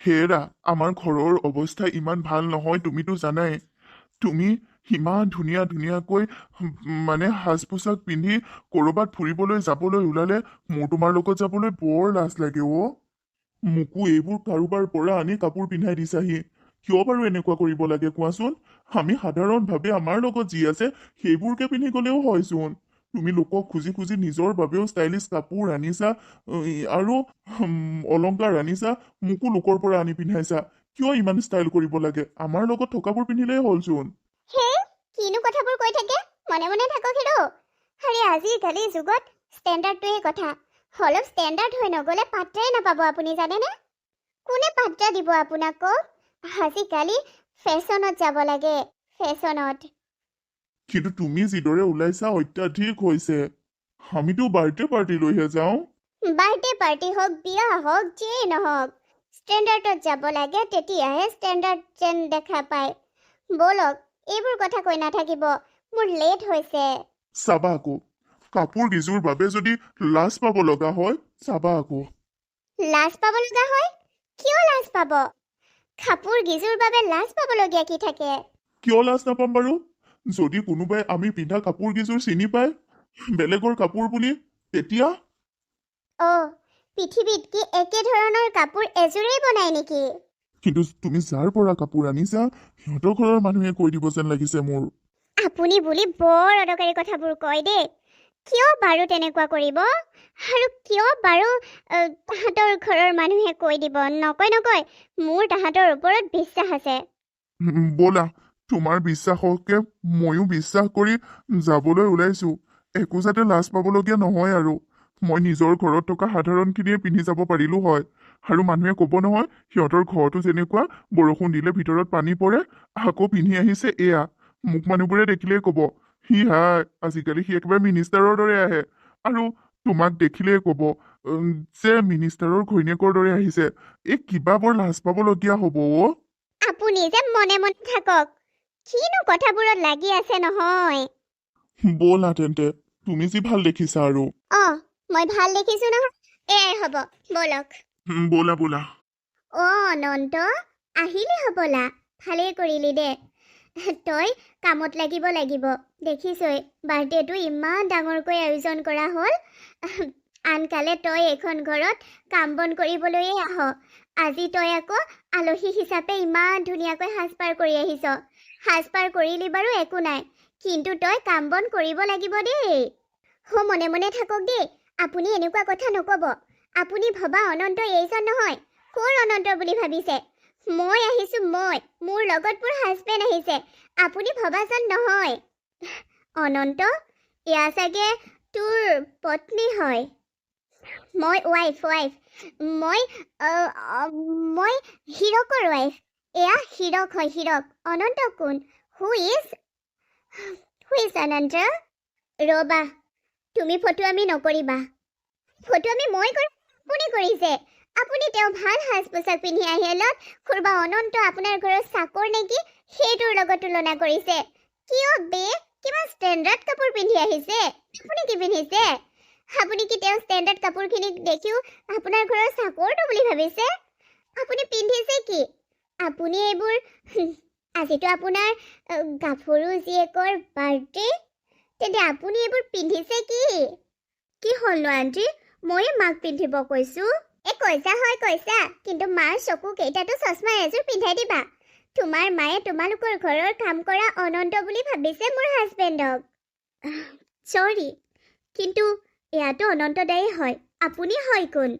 হেৰা, আমাৰ ঘৰৰ অৱস্থা ইমান ভাল নহয়, তুমিতো জানাই। তুমি ইমান ধুনীয়া ধুনীয়াকৈ মানে সাজ পোছাক পিন্ধি ক'ৰবাত ফুৰিবলৈ যাবলৈ ওলালে মোৰ তোমাৰ লগত যাবলৈ বৰ লাজ লাগে অ'। মোকো এইবোৰ কাৰোবাৰ পৰা আনি কাপোৰ পিন্ধাই দিছাহি। কিয় বাৰু এনেকুৱা কৰিব লাগে কোৱাচোন? আমি সাধাৰণভাৱে আমাৰ লগত যি আছে সেইবোৰকে পিন্ধি গলেও হয়চোন। তুমি লোকক খুজি খুজি নিজৰ বাবেও ষ্টাইলিছ কাপোৰ আনিছা, আৰু অলংকাৰ আনিছা, মোকো লোকৰ পৰা আনি পিন্ধাইছা। কিয় ইমান ষ্টাইল কৰিব লাগে? আমাৰ লগত থকাবোৰ পিন্ধিলেই হ'লচোন। হে, কিনো কথাবোৰ কৈ থাকে? মনে মনে থাকক হেৰো। আৰে আজিকালি যুগত ষ্টেণ্ডাৰ্ডটোৱে কথা। অলপ ষ্টেণ্ডাৰ্ড হৈ নগ'লে পাত্তাই নাপাব আপুনি, জানেনে? কোনে পাত্তা দিব আপোনাক কওক? আজিকালি ফেশ্বনত যাব লাগে, ফেশ্বনত। কিন্তু তুমি যিদৰে ওলাইছা অত্যাধিক হৈছে। আমিতো বাৰ্থডে পাৰ্টিলৈহে যাওঁ। বাৰ্থডে পাৰ্টি হওক, বিয়া হওক, যিয়েই নহওক, ষ্টেণ্ডাৰ্ডত যাব লাগে, তেতিয়াহে ষ্টেণ্ডাৰ্ড যেন দেখা পায়। ব'লক, এইবোৰ কথা কৈ নাথাকিব, মোৰ লেট হৈছে। চাবা আকৌ, কাপোৰ কিযোৰ বাবে যদি লাজ পাব লগা হয়, চাবা আকৌ। লাজ পাব লগা হয়? কিয় লাজ পাব? কাপোৰ গিজুৰ বাবে লাজ পাবলগীয়া কি থাকে? কিয় লাজ নাপাম বাৰু? যদি কোনোবাই আমি পিন্ধা কাপোৰ কিযোৰ চিনি পায় বেলেগৰ কাপোৰ বুলি, তেতিয়া? অ', পৃথিৱীত কি একে ধৰণৰ কাপোৰ এযোৰেই বনায় নেকি? কিন্তু তুমি যাৰ পৰা কাপোৰ আনিছা সিহঁতৰ ঘৰৰ মানুহে কৈ দিব যেন লাগিছে মোৰ। আপুনি বুলি বৰ অদৰকাৰী কথাবোৰ কয় দেই। কিয় বাৰু তেনেকুৱা কৰিব? আৰু কিয় বাৰু তাহাঁতৰ ঘৰৰ মানুহে কৈ দিব? নকয়, মোৰ তাহাঁতৰ ওপৰত বিশ্বাস আছে। ব'লা, তোমাৰ বিশ্বাসকে ময়ো বিশ্বাস কৰি যাবলৈ ওলাইছো। একো যাতে লাজ পাবলগীয়া নহয় আৰু। মই নিজৰ ঘৰত থকা সাধাৰণখিনিয়ে পিন্ধি যাব পাৰিলো হয়। আৰু মানুহে ক'ব নহয়, সিহঁতৰ ঘৰতো যেনেকুৱা বৰষুণ দিলে ভিতৰত পানী পৰে, আকৌ পিন্ধি আহিছে এয়া। মোক মানুহবোৰে দেখিলেই ক'ব, সি হাই, আজিকালি সি একেবাৰে মিনিষ্টাৰৰ দৰে আহে। আৰু তোমাক দেখিলেই ক'ব যে মিনিষ্টাৰৰ ঘৈণীয়েকৰ দৰে আহিছে। এই কিবা বৰ লাজ পাবলগীয়া হ'ব অ'। আপুনি যে মনে মনে থাকক। কিনো কথাবোৰত লাগি আছে নহয়। ব'লা তেন্তে, তুমি যি ভাল দেখিছা আৰু। মই ভাল দেখিছো নহয়। এয়াই হ'ব, ব'লক। ব'লা ব'লা। অনন্ত, আহিলি হ'বলা। ভালেই কৰিলি দে। তই কামত লাগিব লাগিব। দেখিছই, বাৰ্থডেটো ইমান ডাঙৰকৈ আয়োজন কৰা হ'ল। আনকালে তই এইখন ঘৰত কাম বন কৰিবলৈয়ে আহ। আজি তই আকৌ আলহী হিচাপে ইমান ধুনীয়াকৈ সাজপাৰ কৰি আহিছ। সাজপাৰ কৰিলি বাৰু একো নাই, কিন্তু তই কাম বন কৰিব লাগিব দেই। মনে মনে থাকক দেই। আপুনি এনেকুৱা কথা নক'ব। আপুনি ভবা অনন্ত এইজন নহয়। ক'ৰ অনন্ত বুলি ভাবিছে? মই আহিছো, মোৰ লগত মোৰ হাজবেণ্ড আহিছে। আপুনি ভবাজন নহয়। অনন্ত, এয়া চাগে তোৰ পত্নী হয়। মই ৱাইফ। মই হীৰকৰ ৱাইফ। এয়া হীৰক হয়, হীৰক। অনন্ত কোন? হু ইজ অনন্ত? ৰ'বা, তুমি ফটোৱামি নকৰিবা। ফটোৱামি মই আপুনি কৰিছে। আপুনি তেওঁ ভাল সাজ পোছাক পিন্ধি আহিলত খুৰবা অনন্ত আপোনাৰ ঘৰৰ চাকৰ নেকি সেইটোৰ লগত তুলনা কৰিছে। কিয় বে, কিমান ষ্টেণ্ডাৰ্ড কাপোৰ পিন্ধি আহিছে। আপুনি কি পিন্ধিছে? আপুনি কি তেওঁ ষ্টেণ্ডাৰ্ড কাপোৰখিনি দেখিও আপোনাৰ ঘৰৰ চাকৰটো বুলি ভাবিছে? আপুনি পিন্ধিছে কি? আপুনি এইবোৰ আজিতো আপোনাৰ গাভৰু জীয়েকৰ বাৰ্থডে, তেন্তে আপুনি এইবোৰ পিন্ধিছে কি? কি হ'লনো আণ্টি? ময়ে মাক পিন্ধিব কৈছো। কৈছা হয় কৈছা, কিন্তু মাৰ চকু কেইটাতো চশমা এযোৰ পিন্ধাই দিবা। তোমাৰ মায়ে তোমালোকৰ ঘৰৰ কাম কৰা অনন্ত বুলি ভাবিছে মোৰ হাজবেণ্ডক। চৰি, কিন্তু এয়াতো অনন্ত দাই হয়। আপুনি হয় কোন?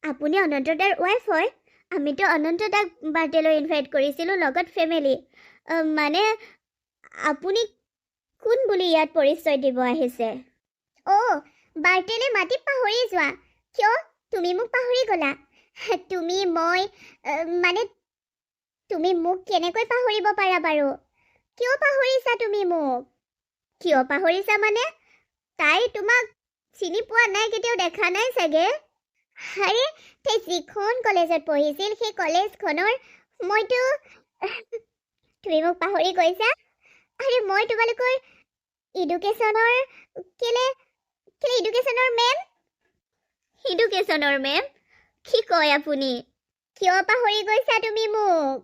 আপুনি অনন্ত দাৰ ৱাইফ হয়। আমিতো অনন্ত দাক বাৰ্থডেলৈ ইনভাইট কৰিছিলোঁ, লগত ফেমিলি। মানে আপুনি কোন বুলি ইয়াত পৰিচয় দিব আহিছে? বাৰ্থডেলৈ মাতি পাহৰি যোৱা। কিয়? তুমি মোক পাহৰি গ'লা? মানে তুমি মোক কেনেকৈ পাহৰিব পাৰা বাৰু? কিয় পাহৰিছা তুমি মোক? কিয় পাহৰিছা মানে? তাই তোমাক চিনি পোৱা নাই, কেতিয়াও দেখা নাই চাগে। আৰে, তাই যিখন কলেজত পঢ়িছিল সেই কলেজখনৰ মইতো তুমি মোক পাহৰি গৈছা? আৰে মই তোমালোকৰ এডুকেশ্যনৰ কেলে এডুকেশ্যনৰ মেম? কি কয় আপুনি? কিয় পাহৰি গৈছা তুমি মোক?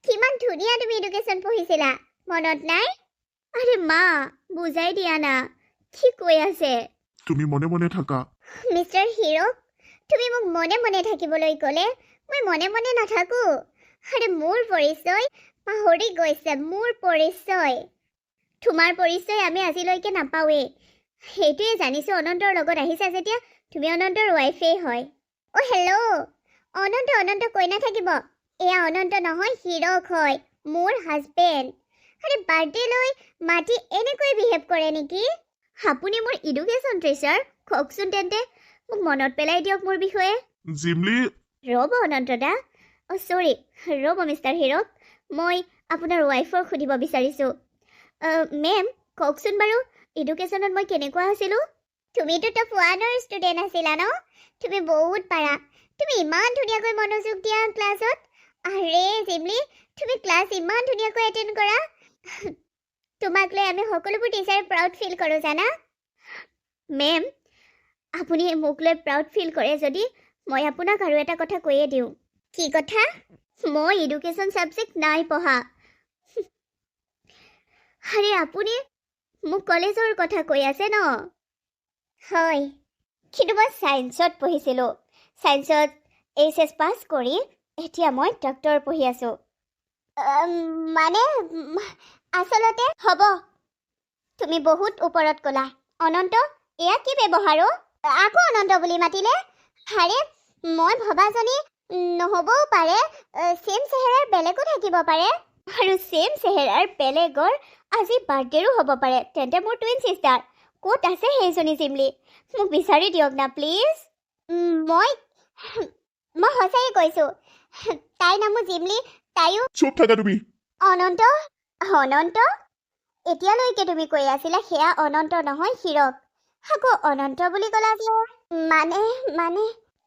কিমান ধুনীয়া তুমি এডুকেশ্যন পঢ়িছিলা, মনত নাই? আৰে মা, বুজাই দিয়া না, কি কৈ আছে? তুমি মনে মনে থাকা। মিষ্টাৰ হিৰক, তুমি মোক মনে মনে থাকিবলৈ ক'লে মই মনে মনে নাথাকো। আৰে মোৰ পৰিচয় পাহৰি গৈছে, মোৰ পৰিচয়। তোমাৰ পৰিচয় আমি আজিলৈকে নাপাওঁৱেই। সেইটোৱে জানিছো অনন্তৰ লগত আহিছা যেতিয়া তুমি অনন্তৰ ৱাইফেই হয়। অ' হেল্ল', অনন্ত কৈ নাথাকিব। এয়া অনন্ত নহয়, হিৰক হয়, মোৰ হাজবেণ্ড। আৰে বাৰ্থডে লৈ মাতি এনেকৈ বিহেভ কৰে নেকি? আপুনি মোৰ এডুকেশ্যন টিচাৰ, কওকচোন তেন্তে মোক মনত পেলাই দিয়ক মোৰ বিষয়ে। জিমলি, ৰ'ব অনন্ত দা, চৰি, ৰ'ব মিষ্টাৰ হিৰক, মই আপোনাৰ ৱাইফক সুধিব বিচাৰিছোঁ। মেম, কওকচোন বাৰু এডুকেশ্যনত মই কেনেকুৱা আছিলোঁ? তুমিতো টপ 1ৰ ষ্টুডেণ্ট আছিলা ন? তুমি বহুত পাৰা, তুমি ইমান ধুনীয়াকৈ মনোযোগ দিয়া ক্লাছত। আৰে জিমলি, তুমি ক্লাছ ইমান ধুনীয়াকৈ এটেণ্ড কৰা। তোমাক লৈ আমি সকলোবোৰ টিচাৰে প্ৰাউড ফিল কৰোঁ জানা। মেম, আপুনি মোক লৈ প্ৰাউড ফিল কৰে যদি মই আপোনাক আৰু এটা কথা কৈয়ে দিওঁ। কি কথা? মই এডুকেশ্যন ছাবজেক্ট নাই পঢ়া। আৰে আপুনি মোক কলেজৰ কথা কৈ আছে ন? হয়, কিন্তু মই ছায়েন্সত পঢ়িছিলোঁ। ছায়েন্সত HS পাছ কৰি এতিয়া মই ডক্টৰ পঢ়ি আছোঁ। মানে আচলতে হ'ব, তুমি বহুত ওপৰত ক'লা। অনন্ত, এয়া কি ব্যৱহাৰ? আকৌ অনন্ত বুলি মাতিলে? আৰে মই ভবাজনী নহ'বও পাৰে, ছেম চেহেৰাৰ বেলেগো থাকিব পাৰে। আৰু ছেম চেহেৰাৰ বেলেগৰ আজি বাৰ্থডেৰো হ'ব পাৰে। তেন্তে মোৰ টুইন ছিষ্টাৰ ক'ত আছে সেইজনী জিমলি? মোক বিচাৰি দিয়ক না প্লিজ। মই সঁচাই কৈছোঁ, তাইৰ নামো জিমলি, তাইও। চুপ থাকা তুমি। অনন্ত, এতিয়ালৈকে তুমি কৈ আছিলা সেয়া অনন্ত নহয় হিৰক, আকৌ অনন্ত বুলি ক'লা যে? মানে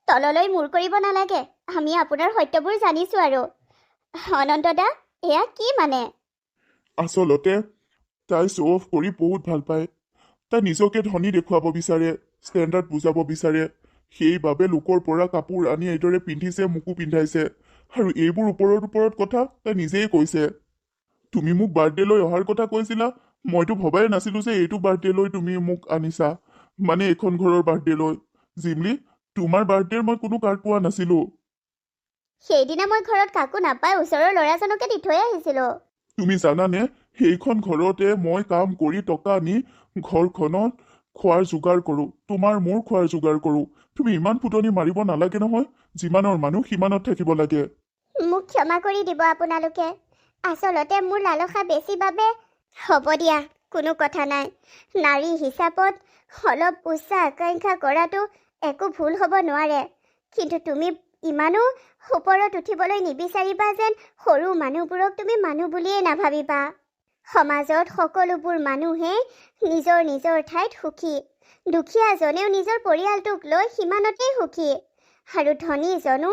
তললৈ মূৰ কৰিব নালাগে, আমি আপোনাৰ সত্যবোৰ জানিছোঁ। আৰু অনন্ত দা, এয়া কি মানে? আচলতে তাই শ্ব' অফ কৰি বহুত ভাল পায়। তাই নিজকে ধনী দেখুৱাব বিচাৰে, ষ্টেণ্ডাৰ্ড বুজাব বিচাৰে। সেইবাবে লোকৰ পৰা কাপোৰ আনি এইদৰে পিন্ধিছে, মোকো পিন্ধাইছে। আৰু এইবোৰ ওপৰত কথা তাই নিজেই কৈছে। তুমি মোক বাৰ্থডে লৈ অহাৰ কথা কৈছিলা, মইতো ভবাই নাছিলো যে এইটো বাৰ্থডে লৈ তুমি মোক আনিছা, মানে এইখন ঘৰৰ বাৰ্থডে লৈ। জিমলি, তোমাৰ বাৰ্থডেৰ মই কোনো কাৰ্ড পোৱা নাছিলো। সেইদিনা মই ঘৰত কাকো নাপাই ওচৰৰ ল'ৰাজনকে দি থৈ আহিছিলোঁ। তুমি জানানে, সেইখন ঘৰতে মই কাম কৰি টকা আনি ঘৰখনত খোৱাৰ যোগাৰ কৰোঁ, তোমাৰ মোৰ খোৱাৰ যোগাৰ কৰোঁ। তুমি ইমান ফুটনি মাৰিব নালাগে নহয়, যিমানৰ মানুহ সিমানত থাকিব লাগে। মোক ক্ষমা কৰি দিব আপোনালোকে, আচলতে মোৰ লালসা বেছি বাবে। হ'ব দিয়া, কোনো কথা নাই। নাৰী হিচাপত অলপ উচ্চ আকাংক্ষা কৰাটো একো ভুল হ'ব নোৱাৰে, কিন্তু তুমি ইমানো ওপৰত উঠিবলৈ নিবিচাৰিবা যেন সৰু মানুহবোৰক তুমি মানুহ বুলিয়েই নাভাবিবা। সমাজত সকলোবোৰ মানুহেই নিজৰ ঠাইত সুখী। দুখীয়াজনেও নিজৰ পৰিয়ালটোক লৈ সিমানতেই সুখী, আৰু ধনীজনো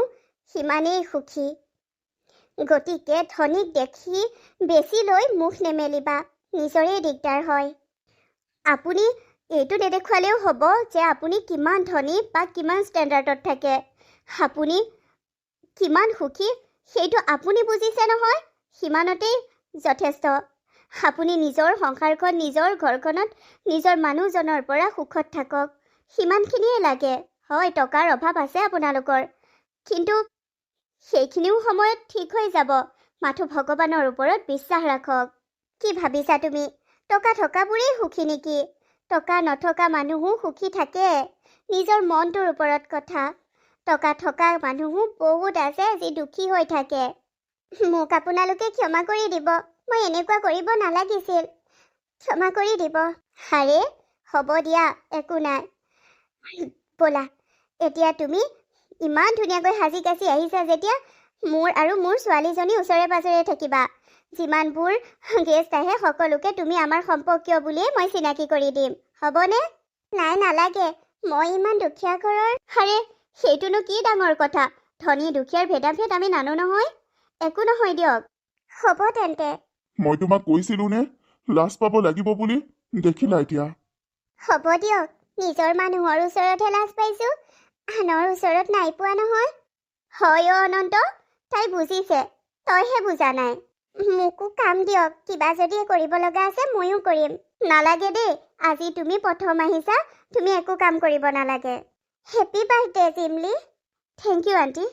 সিমানেই সুখী। গতিকে ধনীক দেখি বেছি লৈ মুখ নেমেলিবা, নিজৰেই দিগদাৰ হয়। আপুনি এইটো নেদেখুৱালেও হ'ব যে আপুনি কিমান ধনী বা কিমান ষ্টেণ্ডাৰ্ডত থাকে। আপুনি কিমান সুখী সেইটো আপুনি বুজিছে নহয়, সিমানতেই যথেষ্ট। আপুনি নিজৰ সংসাৰখন, নিজৰ ঘৰখনত নিজৰ মানুহজনৰ পৰা সুখত থাকক, সিমানখিনিয়ে লাগে। হয়, টকাৰ অভাৱ আছে আপোনালোকৰ, কিন্তু সেইখিনিও সময়ত ঠিক হৈ যাব। মাথো ভগৱানৰ ওপৰত বিশ্বাস ৰাখক। কি ভাবিছা তুমি, টকা থকাবোৰেই সুখী নেকি? টকা নথকা মানুহো সুখী থাকে, নিজৰ মনটোৰ ওপৰত কথা। টকা থকা মানুহো বহুত আছে যি দুখী হৈ থাকে। মোক আপোনালোকে ক্ষমা কৰি দিব, মই এনেকুৱা কৰিব নালাগিছিল, ক্ষমা কৰি দিব। আৰে হ'ব দিয়া, একো নাই। ব'লা, এতিয়া তুমি ইমান ধুনীয়াকৈ সাজি কাচি আহিছা যেতিয়া মোৰ আৰু মোৰ ছোৱালীজনী ওচৰে পাজৰে থাকিবা। যিমানবোৰ গেষ্ট আহে সকলোকে তুমি আমাৰ সম্পৰ্কীয় বুলিয়েই মই চিনাকি কৰি দিম, হ'বনে? নাই, নালাগে, মই ইমান দুখীয়া ঘৰৰ। আৰে সেইটোনো কি ডাঙৰ কথা, ধনী দুখীয়াৰ ভেদাভেদ আমি নানো নহয়, একো নহয় দিয়ক। হ'ব তেন্তে। মই তোমাক কৈছিলো নে লাজ পাব লাগিব বুলি, দেখিলা এতিয়া। হ'ব দিয়ক, নিজৰ মানুহৰ ওচৰতহে লাজ পাইছোঁ, আনৰ ওচৰত নাই পোৱা নহয়। হয় অ' অনন্ত, তাই বুজিছে, তইহে বুজা নাই। মোকো কাম দিয়ক, কিবা যদি কৰিব লগা আছে ময়ো কৰিম। নালাগে দেই, আজি তুমি প্ৰথম আহিছা, তুমি একো কাম কৰিব নালাগে। Happy birthday Jimli. Thank you aunty.